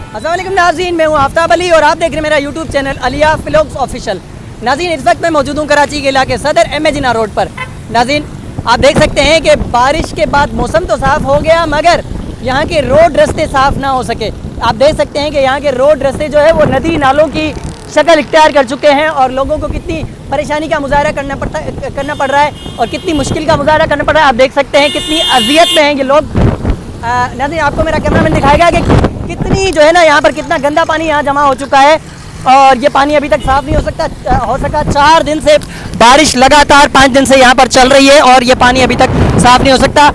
अस्सलाम वालेकुम नाज़रीन, मैं हूँ आफ्ताब अली और आप देख रहे हैं मेरा यूट्यूब चैनल अलिया व्लॉग्स ऑफिशियल। नाज़रीन, इस वक्त मैं मौजूद हूँ कराची के इलाके सदर एम ए जिन्ना रोड पर। नाज़रीन, आप देख सकते हैं कि बारिश के बाद मौसम तो साफ़ हो गया मगर यहाँ के रोड रास्ते साफ़ ना हो सके। आप देख सकते हैं कि यहाँ के रोड रास्ते जो है वो नदी नालों की शक्ल इख्तियार कर चुके हैं और लोगों को कितनी परेशानी का मुजाहरा करना पड़ रहा है और कितनी मुश्किल का मुजाहरा करना पड़ रहा है। आप देख सकते हैं कितनी अजियत में हैं ये लोग। नाज़रीन, आपको मेरा कैमरामैन दिखाएगा कि कितनी जो है ना यहाँ पर कितना गंदा पानी यहाँ जमा हो चुका है और ये पानी अभी तक साफ़ नहीं हो सका। 4 दिन से बारिश लगातार 5 दिन से यहाँ पर चल रही है और ये पानी अभी तक साफ़ नहीं हो सकता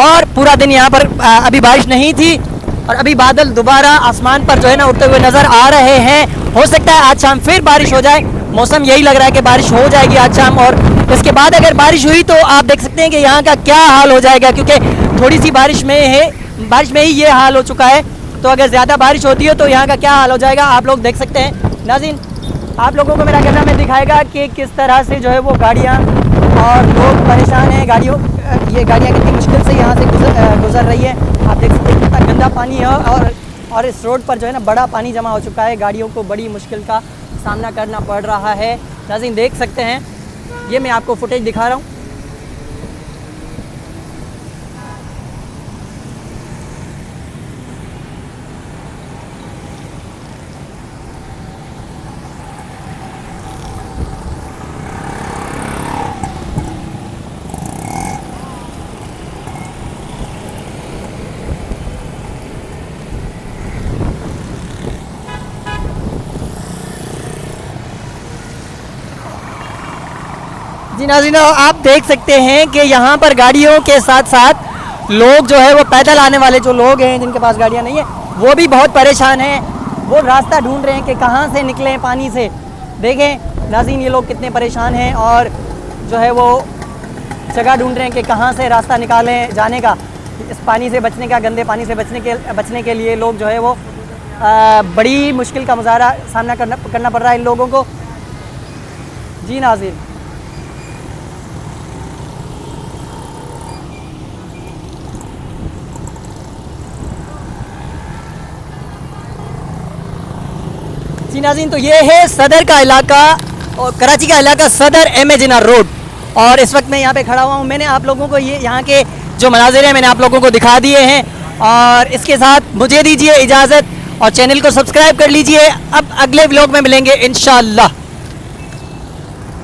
और पूरा दिन यहाँ पर अभी बारिश नहीं थी और अभी बादल दोबारा आसमान पर जो है ना उठते हुए नज़र आ रहे हैं। हो सकता है आज शाम फिर बारिश हो जाए, मौसम यही लग रहा है कि बारिश हो जाएगी आज शाम और इसके बाद अगर बारिश हुई तो आप देख सकते हैं कि यहाँ का क्या हाल हो जाएगा, क्योंकि थोड़ी सी बारिश में ही ये हाल हो चुका है। तो अगर ज़्यादा बारिश होती है तो यहाँ का क्या हाल हो जाएगा आप लोग देख सकते हैं। नाज़रीन, आप लोगों को मेरा कैमरा में दिखाएगा कि किस तरह से जो है वो गाड़ियाँ और लोग परेशान हैं। ये गाड़ियाँ कितनी मुश्किल से यहाँ से गुजर रही है। आप देख सकते हैं कितना गंदा पानी है और इस रोड पर जो है ना बड़ा पानी जमा हो चुका है। गाड़ियों को बड़ी मुश्किल का सामना करना पड़ रहा है। नाज़रीन, देख सकते हैं, ये मैं आपको फुटेज दिखा रहा हूँ। जी नाज़रीन, आप देख सकते हैं कि यहाँ पर गाड़ियों के साथ साथ लोग जो है वो पैदल आने वाले जो लोग हैं जिनके पास गाड़ियाँ नहीं है वो भी बहुत परेशान हैं। वो रास्ता ढूंढ रहे हैं कि कहाँ से निकलें पानी से। देखें नाज़रीन, ये लोग कितने परेशान हैं और जो है वो जगह ढूंढ रहे हैं कि कहाँ से रास्ता निकालें जाने का, इस पानी से बचने का, गंदे पानी से बचने के लिए लोग जो है वो बड़ी मुश्किल का मुजाहरा सामना करना पड़ रहा है इन लोगों को। जी नाज़रीन, तो ये है सदर का इलाका और कराची का इलाका सदर एम ए जिन्ना रोड और इस वक्त मैं यहाँ पे खड़ा हुआ हूँ। मैंने आप लोगों को ये यहाँ के जो मनाज़िर हैं मैंने आप लोगों को दिखा दिए हैं और इसके साथ मुझे दीजिए इजाज़त और चैनल को सब्सक्राइब कर लीजिए। अब अगले व्लॉग में मिलेंगे इंशाअल्लाह।